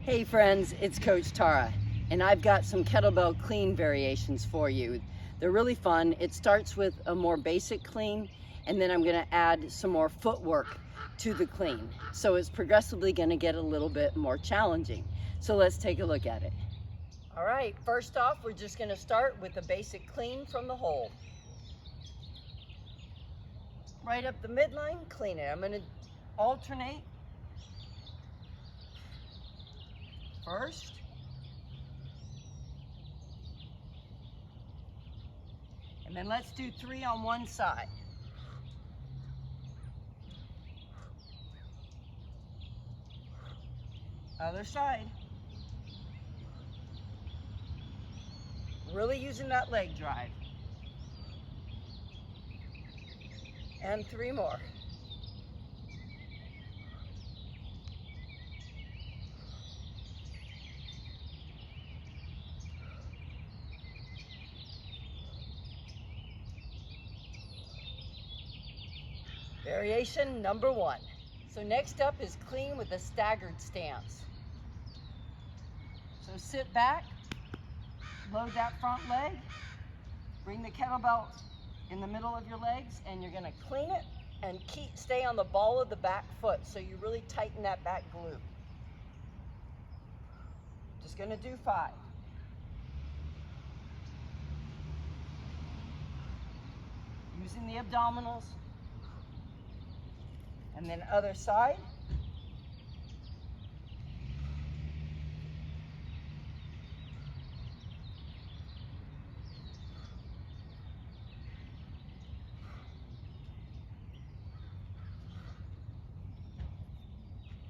Hey friends, it's Coach Tara, and I've got some kettlebell clean variations for you. They're really fun. It starts with a more basic clean, and then I'm gonna add some more footwork to the clean. So it's progressively gonna get a little bit more challenging. So let's take a look at it. All right, first off, we're just gonna start with a basic clean from the hold. Right up the midline, clean it. I'm gonna alternate. First, and then let's do 3 on one side. Other side. Really using that leg drive. And 3 more. Variation number 1. So next up is clean with a staggered stance. So sit back, load that front leg, bring the kettlebell in the middle of your legs, and you're gonna clean it and stay on the ball of the back foot so you really tighten that back glute. Just gonna do 5. Using the abdominals. And then other side.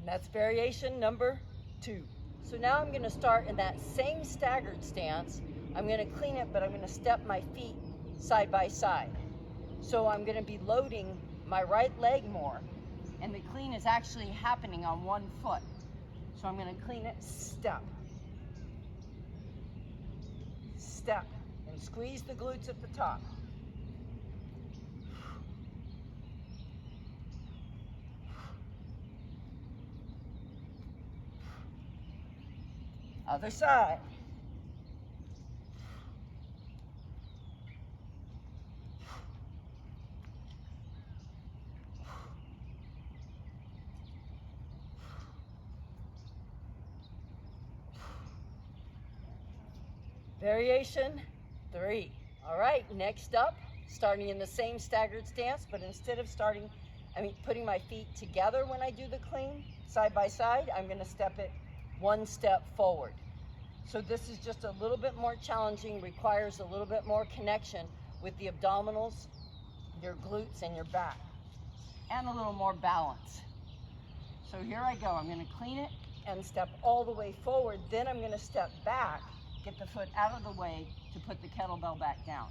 And that's variation number 2. So now I'm gonna start in that same staggered stance. I'm gonna clean it, but I'm gonna step my feet side by side. So I'm gonna be loading my right leg more. And the clean is actually happening on one foot. So I'm gonna clean it, step, step, and squeeze the glutes at the top. Other side. Variation 3. All right, next up, starting in the same staggered stance, but instead of putting my feet together when I do the clean, side by side, I'm gonna step it 1 step forward. So this is just a little bit more challenging, requires a little bit more connection with the abdominals, your glutes, and your back, and a little more balance. So here I go, I'm gonna clean it and step all the way forward, then I'm gonna step back, get the foot out of the way to put the kettlebell back down.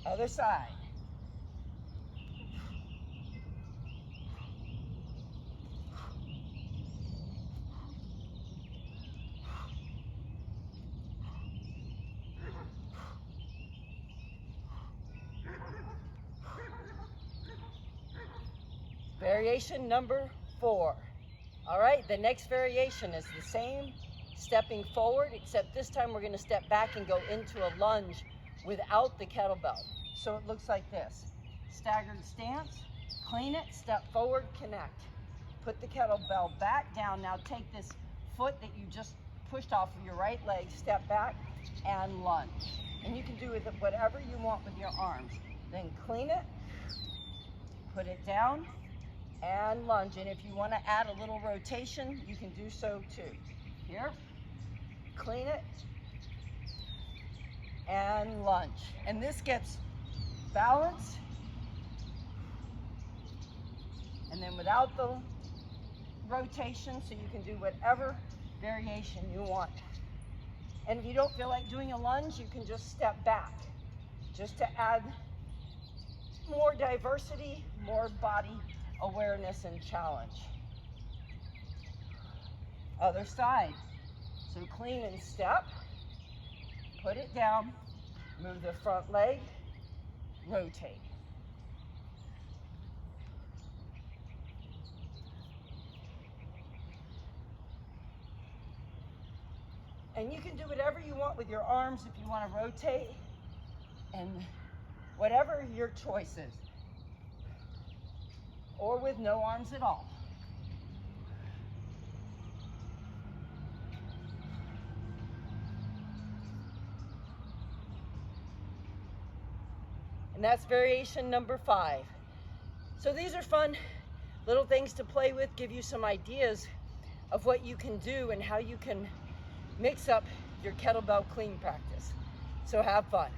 Other side. Variation number 4. All right, the next variation is the same, stepping forward, except this time we're gonna step back and go into a lunge without the kettlebell. So it looks like this. Staggered stance, clean it, step forward, connect. Put the kettlebell back down. Now take this foot that you just pushed off of your right leg, step back and lunge. And you can do with it whatever you want with your arms. Then clean it, put it down, and lunge. And if you want to add a little rotation, you can do so too. Here, clean it, and lunge. And this gets balance, and then without the rotation, so you can do whatever variation you want. And if you don't feel like doing a lunge, you can just step back, just to add more diversity, more body awareness and challenge. Other side. So clean and step, put it down, move the front leg, rotate. And you can do whatever you want with your arms if you want to rotate, and whatever your choice is, or with no arms at all. And that's variation number 5. So these are fun little things to play with, give you some ideas of what you can do and how you can mix up your kettlebell clean practice. So have fun.